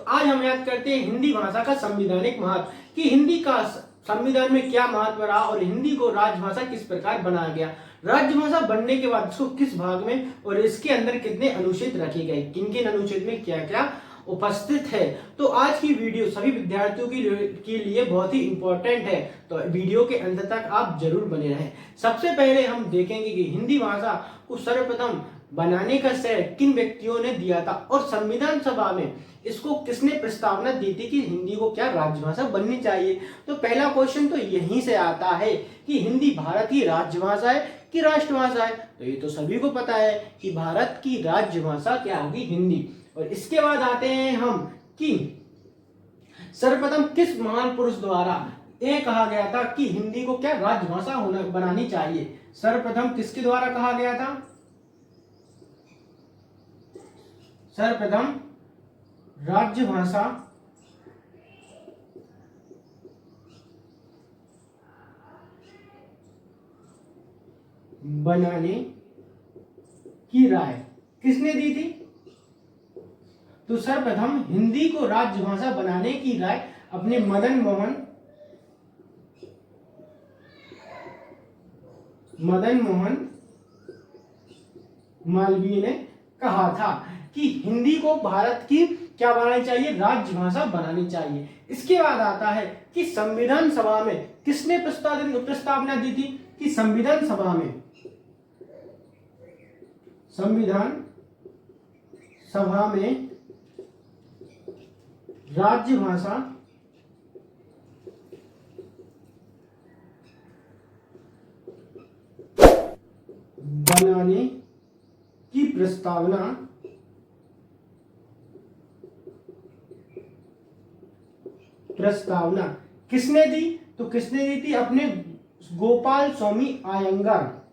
आज हम याद करते हैं हिंदी भाषा का संवैधानिक महत्व, कि हिंदी का संविधान में क्या महत्व रहा और हिंदी को राजभाषा किस प्रकार बनाया गया। राजभाषा बनने के बाद इसको किस भाग में और इसके अंदर कितने अनुच्छेद रखे गए, किन किन अनुच्छेद में क्या क्या उपस्थित है। तो आज की वीडियो सभी विद्यार्थियों के लिए बहुत ही इंपॉर्टेंट है, तो वीडियो के अंत तक आप जरूर बने रहें। सबसे पहले हम देखेंगे कि हिंदी भाषा को सर्वप्रथम बनाने का श्रेय किन व्यक्तियों ने दिया था और संविधान सभा में इसको किसने प्रस्तावना दी थी कि हिंदी को क्या राजभाषा बननी चाहिए। तो पहला क्वेश्चन तो यहीं से आता है कि हिंदी भारत की राजभाषा है कि राष्ट्रभाषा है। तो ये तो सभी को पता है कि भारत की राजभाषा क्या होगी, हिंदी। और इसके बाद आते हैं हम कि सर्वप्रथम किस महान पुरुष द्वारा ये कहा गया था कि हिंदी को क्या राजभाषा बनानी चाहिए। सर्वप्रथम किसके द्वारा कहा गया था? सर्वप्रथम राजभाषा बनाने की राय किसने दी थी? तो सर्वप्रथम हिंदी को राजभाषा बनाने की राय अपने मदन मोहन मालवीय ने कहा था कि हिंदी को भारत की क्या बनानी चाहिए, राजभाषा बनानी चाहिए। इसके बाद आता है कि संविधान सभा में किसने प्रस्तावना दी थी कि संविधान सभा में राजभाषा बनाने की प्रस्तावना किसने दी? तो किसने दी थी? अपने गोपाल स्वामी आयंगर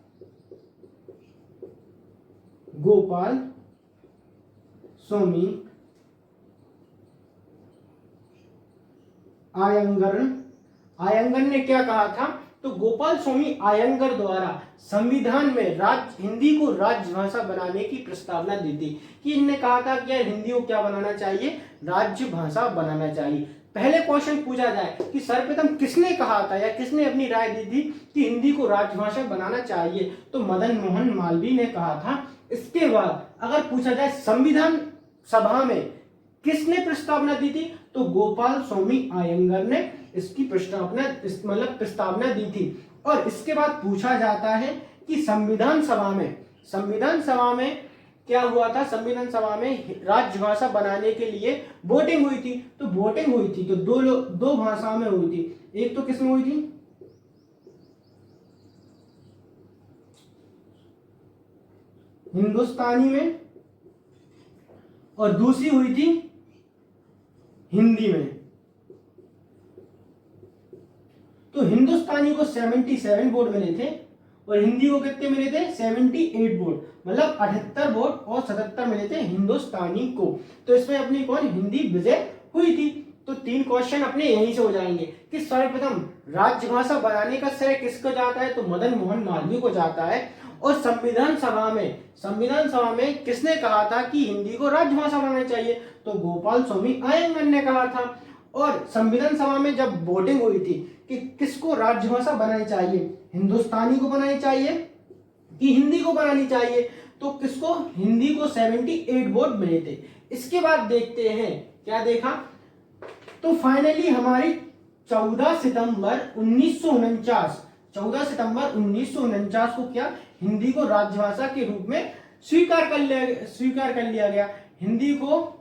ने क्या कहा था? तो गोपाल स्वामी आयंगर द्वारा संविधान में हिंदी को राजभाषा बनाने की प्रस्तावना दी थी कि इन्होंने कहा था कि हिंदी को क्या बनाना चाहिए, राजभाषा बनाना चाहिए। पहले क्वेश्चन पूछा जाए कि सर्वप्रथम किसने कहा था या किसने अपनी राय दी थी कि हिंदी को राजभाषा बनाना चाहिए, तो मदन मोहन मालवीय ने कहा था। इसके बाद अगर पूछा जाए संविधान सभा में किसने प्रस्तावना दी थी, तो गोपाल स्वामी आयंगर ने इसकी प्रस्तावना दी थी। और इसके बाद पूछा जाता है कि संविधान सभा में क्या हुआ था? संविधान सभा में राजभाषा बनाने के लिए वोटिंग हुई थी। तो वोटिंग हुई थी तो दो भाषाओं में हुई थी। एक तो किसमें हुई थी? हिंदुस्तानी में, और दूसरी हुई थी हिंदी में। तो हिंदुस्तानी को 77 वोट मिले थे और हिंदी को कितने मिले थे? 78 वोट, मतलब 78 वोट और 77 मिले थे हिंदुस्तानी को। तो इसमें अपनी कौन हिंदी विजय हुई थी। तो 3 क्वेश्चन अपने यहीं से हो जाएंगे कि सर्वप्रथम राजभाषा बनाने का श्रेय किसको जाता है? तो मदन मोहन मालवीय को जाता है। और संविधान सभा में किसने कहा था कि हिंदी को राजभाषा बनाना चाहिए? तो गोपाल स्वामी आयंगर ने कहा था। और संविधान सभा में जब वोटिंग हुई थी कि किसको राजभाषा बनानी चाहिए, हिंदुस्तानी को बनानी चाहिए कि हिंदी को बनानी चाहिए, तो किसको? हिंदी को 78 वोट मिले थे। इसके बाद देखते हैं क्या देखा, तो फाइनली हमारी 14 सितंबर 1949 को क्या हिंदी को राजभाषा के रूप में स्वीकार कर लिया गया। हिंदी को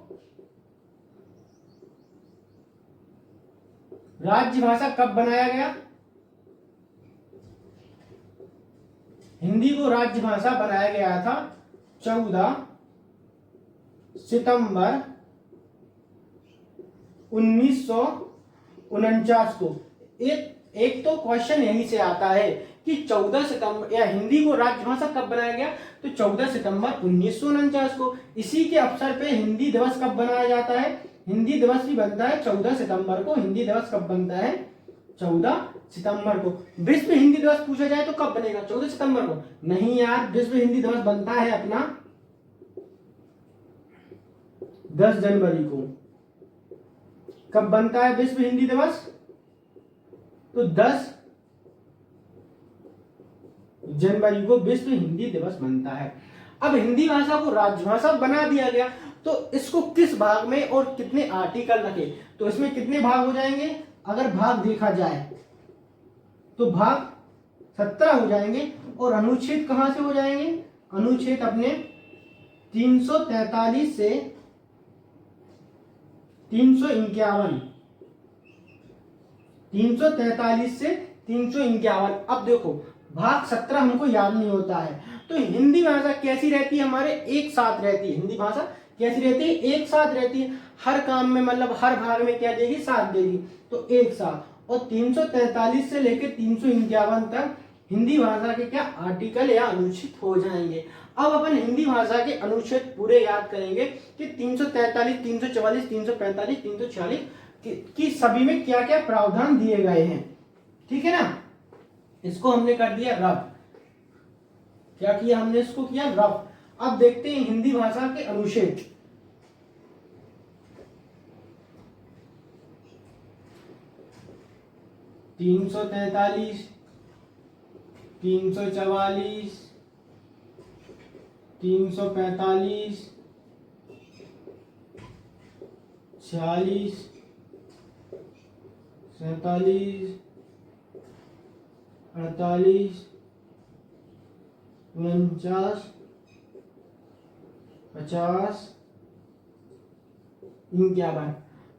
राजभाषा कब बनाया गया? हिंदी को राजभाषा बनाया गया था 14 सितंबर 1949 को। एक तो क्वेश्चन यहीं से आता है कि 14 सितंबर या हिंदी को राजभाषा कब बनाया गया, तो 14 सितंबर 1949 को। इसी के अवसर पे हिंदी दिवस कब बनाया जाता है? हिंदी दिवस भी बनता है 14 सितंबर को। हिंदी दिवस कब बनता है? 14 सितंबर को। विश्व हिंदी दिवस पूछा जाए तो कब बनेगा? 14 सितंबर को? नहीं यार, विश्व हिंदी दिवस बनता है अपना 10 जनवरी को। कब बनता है विश्व हिंदी दिवस? तो 10 जनवरी को विश्व हिंदी दिवस बनता है। अब हिंदी भाषा को राजभाषा बना दिया गया, तो इसको किस भाग में और कितने आर्टिकल रखे? तो इसमें कितने भाग हो जाएंगे? अगर भाग देखा जाए तो भाग 17 हो जाएंगे। और अनुच्छेद कहां से हो जाएंगे? अनुच्छेद अपने 343 से 351, 343 से 351। अब देखो भाग 17 हमको याद नहीं होता है, तो हिंदी भाषा कैसी रहती है? हमारे एक साथ रहती है। हिंदी भाषा कैसी रहती है? एक साथ रहती है। हर काम में मतलब हर भाग में क्या देगी? साथ देगी, तो एक साथ। और 343 से लेकर 351 तक हिंदी भाषा के क्या आर्टिकल या अनुच्छेद हो जाएंगे। अब अपन हिंदी भाषा के अनुच्छेद पूरे याद करेंगे कि 343, 344, 345, 346 की सभी में क्या क्या प्रावधान दिए गए हैं। ठीक है ना? इसको हमने कर दिया रफ। क्या किया हमने? इसको किया रफ। अब देखते हैं हिंदी भाषा के अनुच्छेद। तीन 343, 344, 345, 46, 47, 48, 49, 50, 51।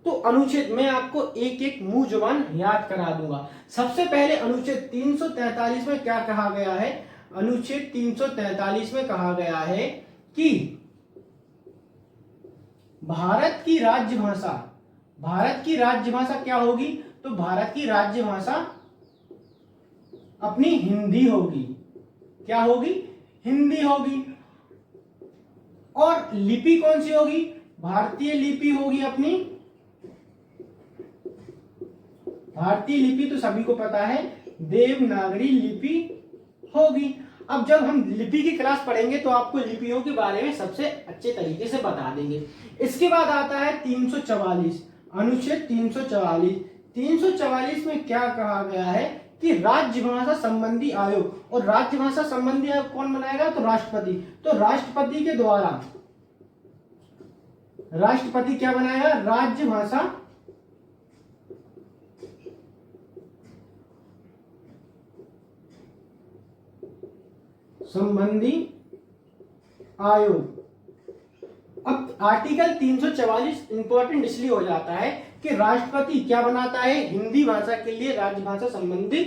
तो अनुच्छेद मैं आपको एक एक मुंह जुबान याद करा दूंगा। सबसे पहले अनुच्छेद 343 में क्या कहा गया है? अनुच्छेद 343 में कहा गया है कि भारत की राज्य भाषा क्या होगी? तो भारत की राज्य भाषा अपनी हिंदी होगी। क्या होगी? हिंदी होगी। और लिपि कौन सी होगी? भारतीय लिपि होगी अपनी। भारतीय लिपि तो सभी को पता है, देवनागरी लिपि होगी। अब जब हम लिपि की क्लास पढ़ेंगे तो आपको लिपियों के बारे में सबसे अच्छे तरीके से बता देंगे। इसके बाद आता है 344, अनुच्छेद 344। 344 में क्या कहा गया है कि राज्य भाषा संबंधी आयोग। और राज्य भाषा संबंधी आयोग कौन बनाएगा? तो राष्ट्रपति। तो राष्ट्रपति के द्वारा राष्ट्रपति क्या बनाएगा? राज्य भाषा संबंधी आयोग। अब आर्टिकल 344 इंपॉर्टेंट इसलिए हो जाता है कि राष्ट्रपति क्या बनाता है? हिंदी भाषा के लिए राजभाषा संबंधी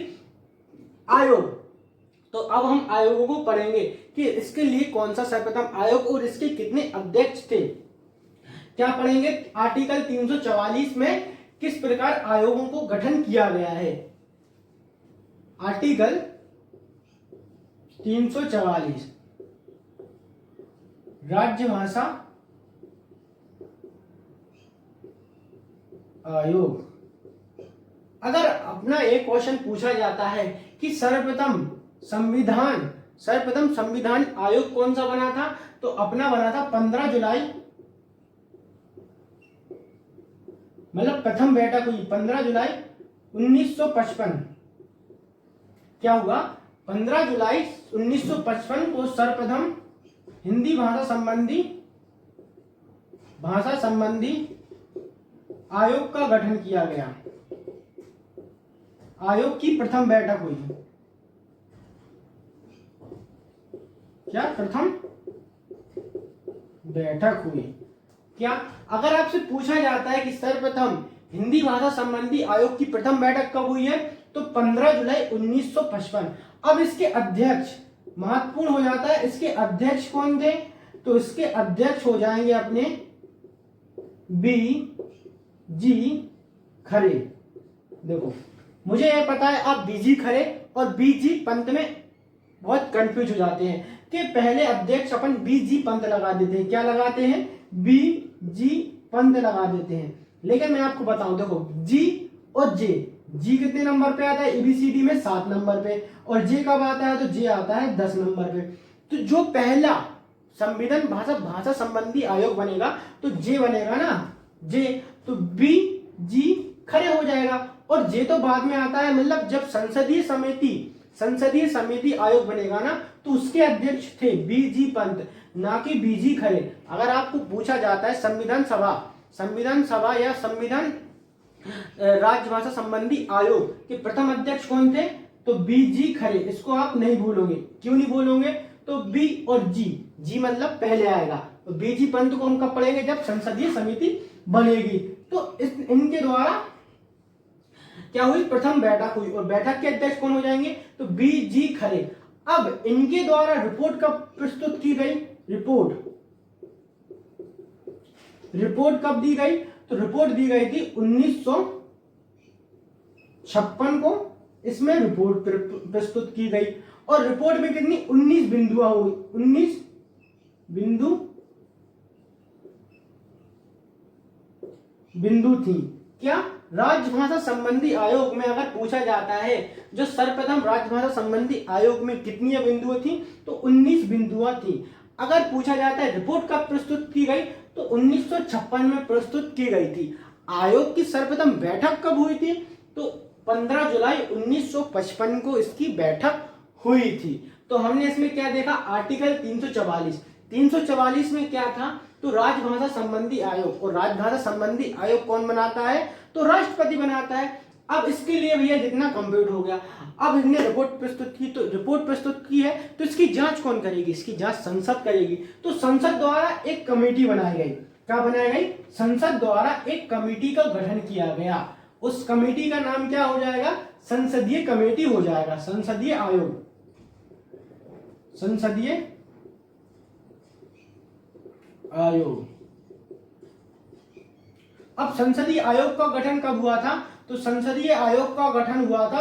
आयोग। तो अब हम आयोगों को पढ़ेंगे कि इसके लिए कौन सा सर्वप्रथम आयोग और इसके कितने अध्यक्ष थे। क्या पढ़ेंगे? आर्टिकल 344 में किस प्रकार आयोगों को गठन किया गया है। आर्टिकल 344 राज्य भाषा आयोग। अगर अपना एक क्वेश्चन पूछा जाता है कि सर्वप्रथम संविधान आयोग कौन सा बना था, तो अपना बना था 15 जुलाई, मतलब प्रथम बैठक हुई 15 जुलाई 1955। क्या हुआ? 15 जुलाई 1955 को सर्वप्रथम हिंदी भाषा संबंधी आयोग का गठन किया गया। आयोग की प्रथम बैठक हुई। क्या? प्रथम बैठक हुई। क्या अगर आपसे पूछा जाता है कि सर्वप्रथम हिंदी भाषा संबंधी आयोग की प्रथम बैठक कब हुई है, तो 15 जुलाई 1955। अब इसके अध्यक्ष महत्वपूर्ण हो जाता है। इसके अध्यक्ष कौन थे? तो इसके अध्यक्ष हो जाएंगे अपने B.G. खरे। देखो मुझे यह पता है आप B.G. खरे और B.G. पंत में बहुत कंफ्यूज हो जाते हैं कि पहले अध्यक्ष अपन B.G. पंत लगा देते हैं। क्या लगाते हैं? B.G. पंत लगा देते हैं। लेकिन मैं आपको बताऊं, देखो G और J, G कितने नंबर पे आता है? ABCD में 7 नंबर पे। और J कब आता है? तो J आता है 10 नंबर पे। तो जो पहला भाषा संबंधी आयोग बनेगा तो J बनेगा ना, J। तो B जी खरे हो जाएगा। और जे तो बाद में आता है, मतलब जब संसदीय समिति आयोग बनेगा ना, तो उसके अध्यक्ष थे बीजी पंत, ना कि बीजी खरे। अगर आपको पूछा जाता है संविधान सभा या संविधान राजभाषा संबंधी आयोग के प्रथम अध्यक्ष कौन थे, तो बीजी खरे। इसको आप नहीं भूलोगे। क्यों नहीं भूलोगे, तो बी और जी मतलब पहले आएगा। तो बीजी पंत को हम कब पढ़ेंगे, जब संसदीय समिति बनेगी। तो इनके द्वारा क्या हुई, प्रथम बैठक हुई, और बैठक के अध्यक्ष कौन हो जाएंगे, तो बीजी खरे। अब इनके द्वारा रिपोर्ट कब प्रस्तुत की गई, रिपोर्ट कब दी गई, तो रिपोर्ट दी गई थी 1956 को। इसमें रिपोर्ट प्रस्तुत की गई, और रिपोर्ट में कितनी 19 बिंदुआं हुई, 19 बिंदु थी। क्या, राजभाषा संबंधी आयोग में अगर पूछा जाता है, जो सर्वप्रथम राजभाषा संबंधी आयोग में कितनी बिंदुएं थी, तो 19 बिंदुआं थी। अगर पूछा जाता है रिपोर्ट कब प्रस्तुत की गई, तो 1956 में प्रस्तुत की गई थी। आयोग की सर्वप्रथम बैठक कब हुई थी, तो 15 जुलाई 1955 को इसकी बैठक हुई थी। तो हमने इसमें क्या देखा, आर्टिकल 344 में क्या था, तो राजभाषा संबंधी आयोग, और राजभाषा संबंधी आयोग कौन बनाता है, तो राष्ट्रपति बनाता है। अब इसके लिए भैया जितना कंप्लीट हो गया, अब इसने रिपोर्ट प्रस्तुत की है, तो इसकी जांच कौन करेगी, इसकी जांच संसद करेगी। तो संसद द्वारा एक कमेटी बनाई गई। क्या बनाई गई, संसद द्वारा एक कमेटी का गठन किया गया। उस कमेटी का नाम क्या हो जाएगा, संसदीय कमेटी हो जाएगा, संसदीय आयोग, संसदीय आयोग। अब संसदीय आयोग का गठन कब हुआ था, तो संसदीय आयोग का गठन हुआ था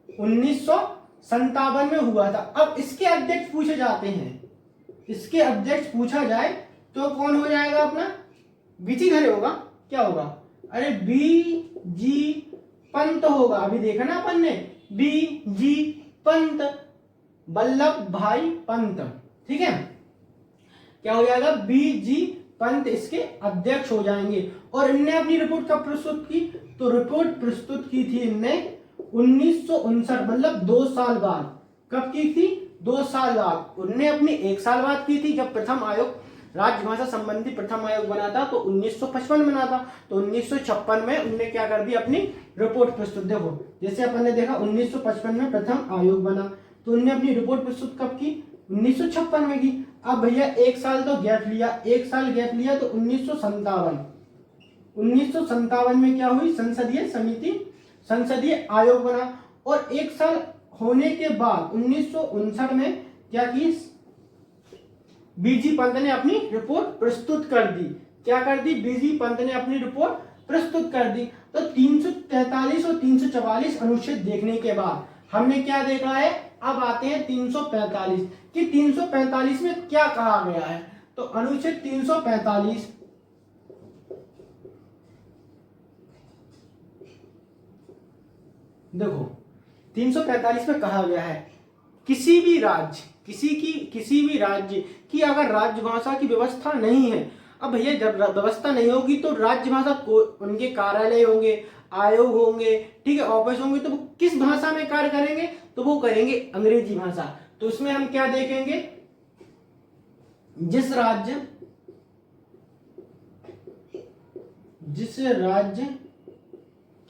1957 में हुआ था। अब इसके अध्यक्ष पूछे जाते हैं, इसके अध्यक्ष पूछा जाए तो कौन हो जाएगा अपना, बीजी खरे होगा, क्या होगा, अरे बीजी पंत होगा। अभी देखा ना अपन ने, बीजी पंत, वल्लभ भाई पंत, ठीक है, क्या हो जाएगा, बीजी पंत इसके अध्यक्ष हो जाएंगे। और इनने अपनी रिपोर्ट कब प्रस्तुत की, तो रिपोर्ट प्रस्तुत की थी इनने 1959, मतलब 2 साल बाद। कब की थी, 2 साल बाद। उनने अपनी 1 साल बाद की थी, जब प्रथम आयोग, राजभाषा संबंधी प्रथम आयोग बना था, तो 1955 में बना था। तो 1956 में उनने क्या कर दी, अपनी रिपोर्ट प्रस्तुत। देखो जैसे अपन ने देखा 1955 में प्रथम आयोग बना, तो उनने अपनी रिपोर्ट प्रस्तुत कब की, 1956 में की। अब भैया 1 साल तो गैप लिया, 1 साल गैप लिया, तो 1957 में क्या हुई, संसदीय आयोग बना। और 1 साल होने के बाद 1959 में क्या की, बीजी पंत ने अपनी रिपोर्ट प्रस्तुत कर दी। क्या कर दी, बीजी पंत ने अपनी रिपोर्ट प्रस्तुत कर दी। तो 343 और 344 अनुच्छेद देखने के बाद हमने क्या देखा है, अब आते हैं 345 कि 345 में क्या कहा गया है। तो अनुच्छेद 345, देखो 345 में कहा गया है, किसी भी राज्य की अगर राजभाषा की व्यवस्था नहीं है। अब भैया जब व्यवस्था नहीं होगी तो राजभाषा को, उनके कार्यालय होंगे, आयोग होंगे, ठीक है, ऑफिस होंगे, तो वो किस भाषा में कार्य करेंगे, तो वो करेंगे अंग्रेजी भाषा। तो इसमें हम क्या देखेंगे, जिस राज्य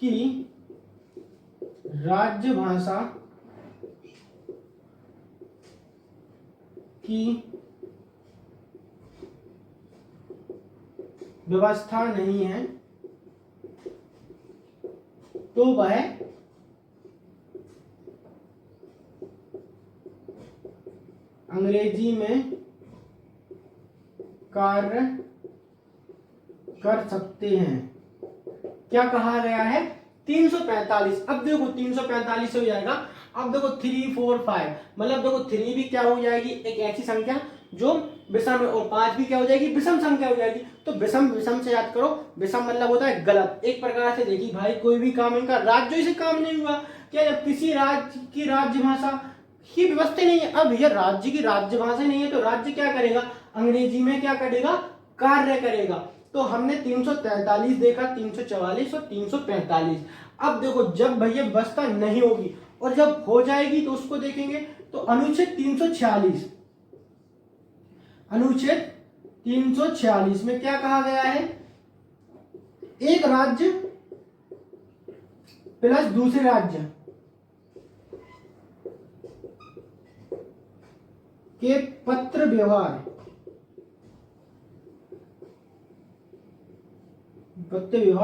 की राजभाषा की व्यवस्था नहीं है, तो वह अंग्रेजी में कार्य कर सकते हैं। क्या कहा गया है, 345। अब देखो 345 हो जाएगा। अब देखो 3, 4, 5, मतलब देखो 3 भी क्या हो जाएगी, एक ऐसी संख्या जो विषम है, और 5 भी क्या हो जाएगी, विषम संख्या हो जाएगी। तो विषम से याद करो, विषम मतलब होता है गलत। एक प्रकार से देखिए भाई, कोई भी काम इनका राज्यों से काम नहीं हुआ क्या, जब किसी राज्य की राजभाषा की व्यवस्था नहीं है। अब यह राज्य की राजभाषा नहीं है, तो राज्य क्या करेगा, अंग्रेजी में क्या करेगा, कार्य करेगा। तो हमने 343 देखा, 344 और 345। अब देखो जब भैया व्यवस्था नहीं होगी और जब हो जाएगी तो उसको देखेंगे। तो अनुच्छेद 346, अनुच्छेद 346 में क्या कहा गया है? एक राज्य प्लस दूसरे राज्य के पत्र व्यवहार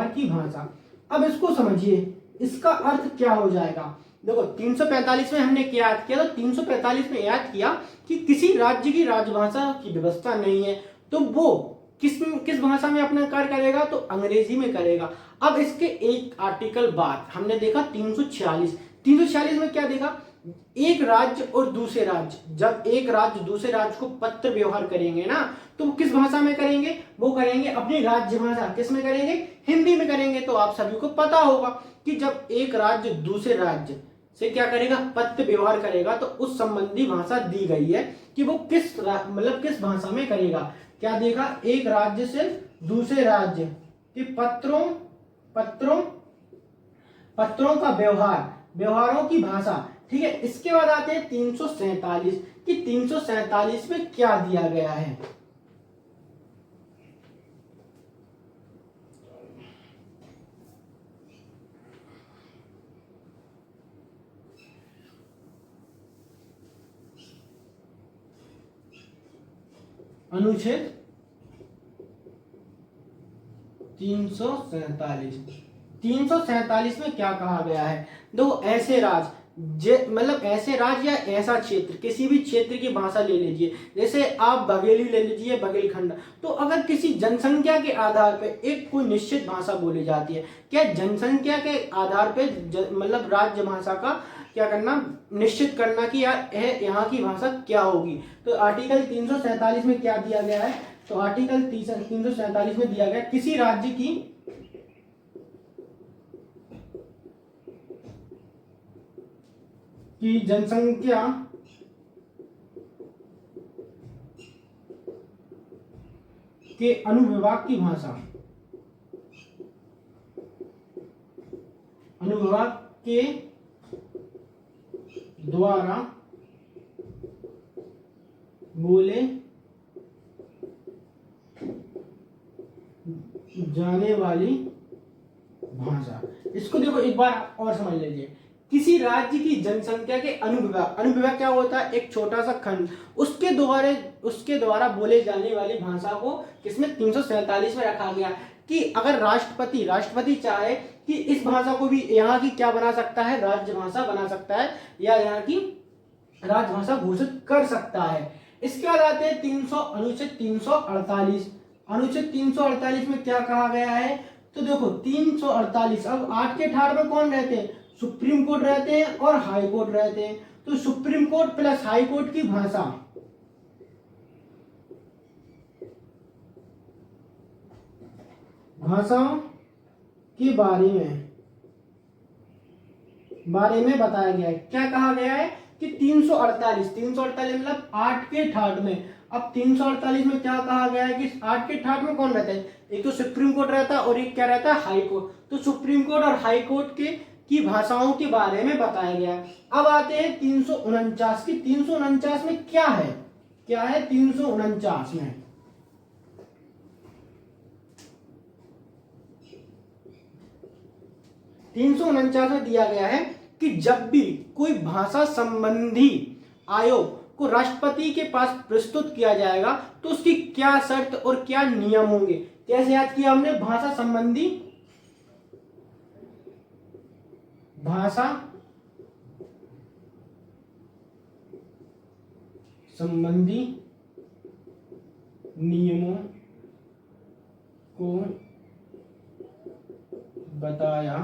की भाषा। अब इसको समझिए, इसका अर्थ क्या हो जाएगा। देखो 345 में हमने क्या याद किया? तो 345 में याद किया कि किसी राज्य की राजभाषा की व्यवस्था नहीं है तो वो किस भाषा में अपना कार्य करेगा? तो अंग्रेजी में करेगा। अब इसके एक आर्टिकल बाद हमने देखा 346 में क्या देखा? एक राज्य और दूसरे राज्य, जब एक राज्य दूसरे राज्य को पत्र व्यवहार करेंगे ना, तो वो किस भाषा में करेंगे? वो करेंगे अपनी राज्य भाषा। किस में करेंगे? हिंदी में करेंगे। तो आप सभी को पता होगा कि जब एक राज्य दूसरे राज्य से क्या करेगा? पत्र व्यवहार करेगा, तो उस संबंधी भाषा दी गई है कि वो किस भाषा में करेगा। क्या देखा? एक राज्य से दूसरे राज्य के पत्रों का व्यवहारों की भाषा। ठीक है। इसके बाद आते हैं 347 कि 347 में क्या दिया गया है। अनुच्छेद 347 में क्या कहा गया है? देखो ऐसे ऐसे राज्य या ऐसा क्षेत्र, किसी भी क्षेत्र की भाषा ले लीजिए। जैसे आप बघेली ले लीजिए, बघेलखंड। तो अगर किसी जनसंख्या के आधार पे एक कोई निश्चित भाषा बोली जाती है, क्या जनसंख्या के आधार पे राज्य भाषा का क्या करना? निश्चित करना कि यार यहाँ की भाषा क्या होगी। तो आर्टिकल 347 में क्या दिया गया है? तो आर्टिकल 347 में दिया गया किसी राज्य की जनसंख्या के अनुविभाग के द्वारा बोले जाने वाली भाषा। इसको देखो एक बार और समझ लीजिए। किसी राज्य की जनसंख्या के अनुविभाग क्या होता है? एक छोटा सा खंड, उसके द्वारा बोले जाने वाली भाषा को किसमें? 347 में रखा गया कि अगर राष्ट्रपति चाहे कि इस भाषा को भी यहाँ की क्या बना सकता है? राज्य भाषा बना सकता है या यहाँ की राजभाषा घोषित कर सकता है। इसके बाद आते हैं अनुच्छेद 348। अनुच्छेद 348 में क्या कहा गया है? तो देखो 348, अब 8 के ठाड़ में कौन रहते हैं? सुप्रीम कोर्ट रहते हैं और हाई कोर्ट रहते हैं। तो supreme court plus high court की भाषाओं के बारे में बताया गया है। क्या कहा गया है कि 348 मतलब 8 के ठाट में। अब 348 में क्या कहा गया है कि 8 के ठाट में कौन रहता है? एक तो सुप्रीम कोर्ट रहता है और एक क्या रहता है? High court. तो सुप्रीम कोर्ट और हाई कोर्ट की भाषाओं के बारे में बताया गया। अब आते हैं 349 की। 349 में क्या है? 349 में? 349 में दिया गया है कि जब भी कोई भाषा संबंधी आयोग को राष्ट्रपति के पास प्रस्तुत किया जाएगा तो उसकी क्या शर्त और क्या नियम होंगे। कैसे याद किया हमने? भाषा संबंधी नियमों को बताया।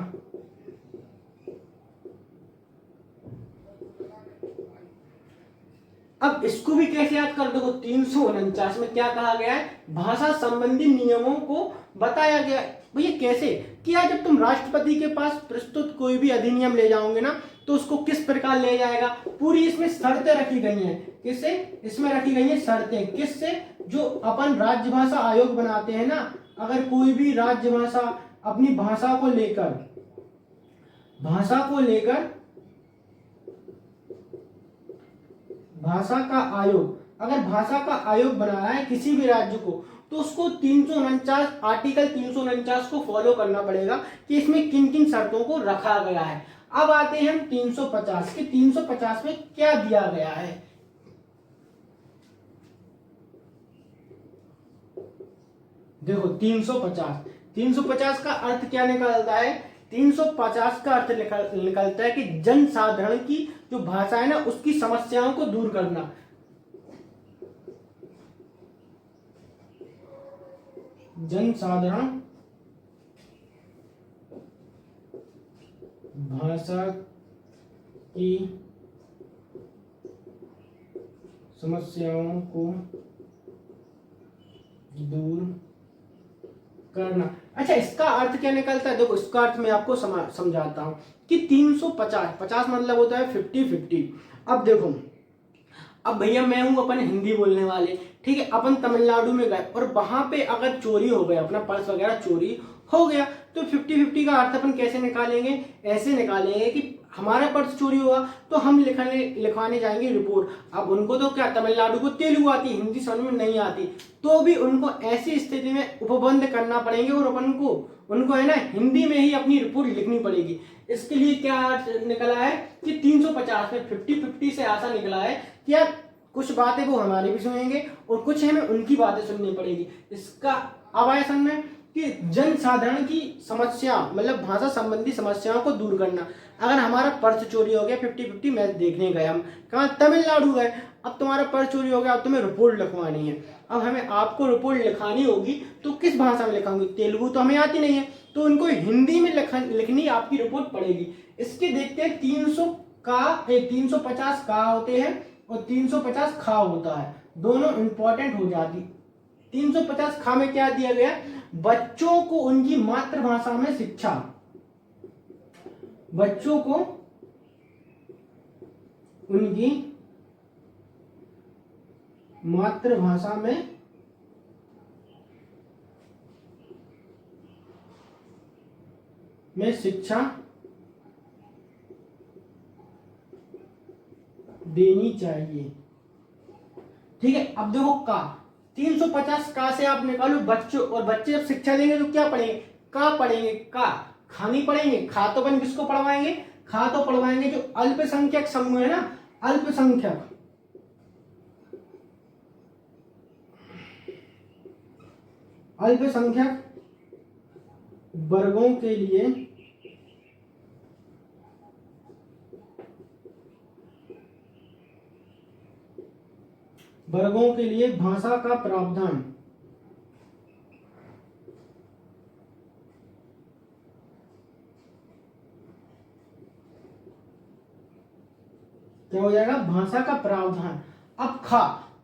अब इसको भी कैसे याद कर? देखो 349 में क्या कहा गया है? भाषा संबंधी नियमों को बताया गया। भैया कैसे? कि यार जब तुम राष्ट्रपति के पास प्रस्तुत कोई भी अधिनियम ले जाओगे ना, तो उसको किस प्रकार ले जाएगा? पूरी इसमें शर्तें रखी गई हैं। किससे? इसमें रखी गई हैं शर्तें। किससे? जो अपन राज्य भाषा आयोग बनाते हैं ना, अगर कोई भी राजभाषा अपनी भाषा को लेकर भाषा का आयोग बना रहा है किसी भी राज्य को, तो उसको 349 आर्टिकल 349 को फॉलो करना पड़ेगा कि इसमें किन किन शर्तों को रखा गया है। अब आते हैं हम 350 कि 350 में क्या दिया गया है। देखो 350 का अर्थ क्या निकलता है। 350 का अर्थ निकलता है कि जनसाधारण की जो भाषा है ना उसकी समस्याओं को दूर करना। जनसाधारण भाषा की समस्याओं को दूर करना। अच्छा, इसका अर्थ क्या निकलता है। देखो इसका अर्थ मैं आपको समझाता हूं कि 350 मतलब होता है 50-50। अब देखो, अब भैया मैं हूं अपन हिंदी बोलने वाले, ठीक है, अपन तमिलनाडु में गए और वहां पे अगर चोरी हो गया, अपना पर्स वगैरह चोरी हो गया, तो 50-50 का अर्थ अपन कैसे निकालेंगे। ऐसे निकालेंगे कि हमारा पर्स चोरी हुआ तो हम लिखवाने जाएंगे रिपोर्ट। अब उनको तो क्या, तमिलनाडु को तेलुगु आती, हिंदी समझ में नहीं आती, तो भी उनको ऐसी स्थिति में उपबंध करना पड़ेंगे और अपन को उनको है ना हिंदी में ही अपनी रिपोर्ट लिखनी पड़ेगी। इसके लिए क्या निकला है कि 350 में 50-50 से ऐसा निकला है कि यार कुछ बातें वो हमारी भी सुनेंगे और कुछ हमें उनकी बातें सुननी पड़ेगी। इसका अब आया समझ में कि जनसाधारण की समस्या मतलब भाषा संबंधी समस्याओं को दूर करना। अगर हमारा पर्स चोरी हो गया, 50-50 मैच देखने गए हम, कहाँ, तमिलनाडु गए, अब तुम्हारा पर्स चोरी हो गया, अब तुम्हें रिपोर्ट लिखवानी है। अब हमें आपको रिपोर्ट लिखानी होगी तो किस भाषा में लिखाऊंगी, तेलुगु तो हमें आती नहीं है, तो उनको हिंदी में लिखनी आपकी रिपोर्ट पड़ेगी। इसके देखते हैं 350 का होते हैं और 350 खा होता है, दोनों इंपॉर्टेंट हो जाती। 350 खा में क्या दिया गया, बच्चों को उनकी मातृभाषा में शिक्षा, बच्चों को उनकी मातृभाषा में शिक्षा देनी चाहिए। ठीक है, अब देखो का 350 का से आप निकालो बच्चों, और बच्चे जब शिक्षा देंगे तो क्या पढ़ेंगे, का पढ़ेंगे, का खानी पढ़ेंगे। खा तो अपन किसको पढ़वाएंगे, खा तो पढ़वाएंगे जो अल्पसंख्यक समूह है ना, अल्पसंख्यक वर्गों के लिए भाषा का प्रावधान क्या हो जाएगा, भाषा का प्रावधान। अब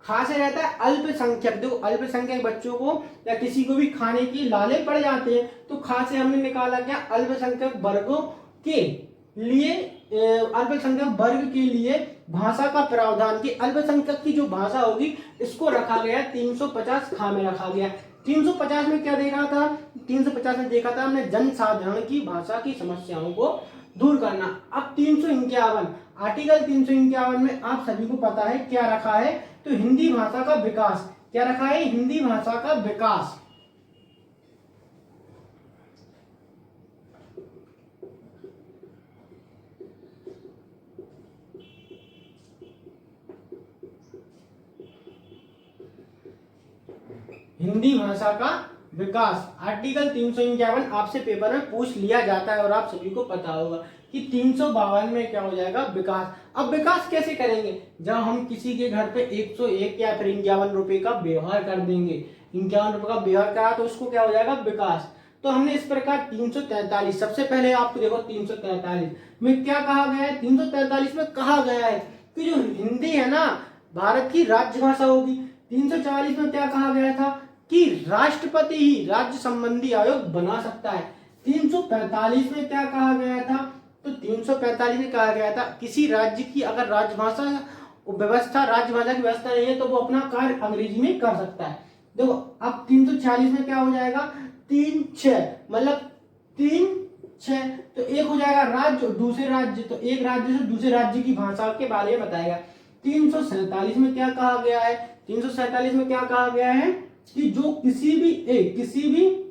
खा से रहता है अल्पसंख्यक। देखो अल्पसंख्यक बच्चों को या किसी को भी खाने की लाले पड़ जाते हैं, तो खा से हमने निकाला क्या, अल्पसंख्यक वर्गों के लिए, अल्पसंख्यक वर्ग के लिए भाषा का प्रावधान की अल्पसंख्यक की जो भाषा होगी इसको रखा गया 350 खा में रखा गया। 350 में क्या देखा था, 350 में देखा था हमने जनसाधारण की भाषा की समस्याओं को दूर करना। अब 351 आर्टिकल 351 में आप सभी को पता है क्या रखा है, तो हिंदी भाषा का विकास। क्या रखा है, हिंदी भाषा का विकास। हिंदी भाषा का विकास आर्टिकल 351 आपसे पेपर में पूछ लिया जाता है और आप सभी को पता होगा कि 352 में क्या हो जाएगा, विकास। अब विकास कैसे करेंगे, जब हम किसी के घर पे 101 या फिर 51 रुपए का व्यवहार कर देंगे, 51 रुपए का व्यवहार करा तो उसको क्या हो जाएगा, विकास। तो हमने इस प्रकार 343, सबसे पहले आपको देखो 343 में क्या कहा गया है, 343 में कहा गया है कि जो हिंदी है ना भारत की राजभाषा होगी। 344 में क्या कहा गया था कि राष्ट्रपति ही राज्य संबंधी आयोग बना सकता है। 345 में क्या कहा गया था, तो 345 में कहा गया था किसी राज्य की अगर राजभाषा की व्यवस्था नहीं है तो वो अपना कार्य अंग्रेजी में कर सकता है। देखो अब 346 में क्या हो जाएगा, 3 6 मतलब 3 6, तो एक हो जाएगा राज्य और दूसरे राज्य, तो एक राज्य से दूसरे राज्य की भाषा के बारे में बताएगा। 347 में क्या कहा गया है, 347 में क्या कहा गया है कि जो किसी भी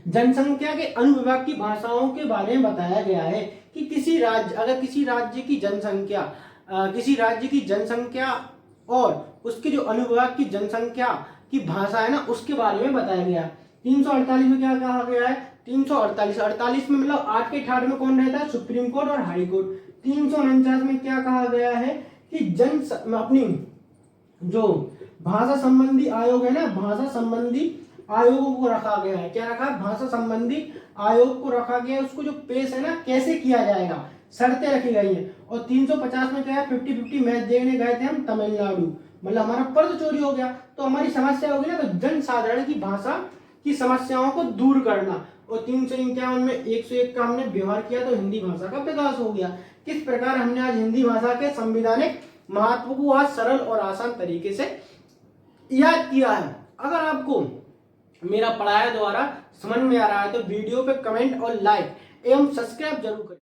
जनसंख्या के अनुविभाग की भाषाओं के बारे में बताया गया है कि किसी राज्य, अगर किसी राज्य की जनसंख्या और उसके जो अनुविभाग की जनसंख्या की भाषा है ना, उसके बारे में बताया गया। 348 में क्या कहा गया है, 348 में मतलब 8 के ठाड़ में कौन रहता है, सुप्रीम कोर्ट और हाई कोर्ट। 349 में क्या कहा गया है कि अपनी जो भाषा संबंधी आयोग है ना, भाषा संबंधी आयोगों को रखा गया है। क्या रखा है, भाषा संबंधी आयोग को रखा गया है, उसको जो पेश है ना कैसे किया जाएगा, शर्तें रखी गई हैं। और 350 में क्या है, 50-50 मैच देखने गए थे हम तमिलनाडु, मतलब हमारा पर्स चोरी हो गया, तो हमारी समस्या होगी ना, तो जन साधारण की भाषा की समस्याओं को दूर करना। और 351 में 101 का हमने व्यवहार किया तो हिंदी भाषा का विकास हो गया। किस प्रकार हमने आज हिंदी भाषा के संवैधानिक महत्व को आज सरल और आसान तरीके से याद किया है। अगर आपको मेरा पढ़ाया द्वारा समझ में आ रहा है तो वीडियो पे कमेंट और लाइक एवं सब्सक्राइब जरूर करें।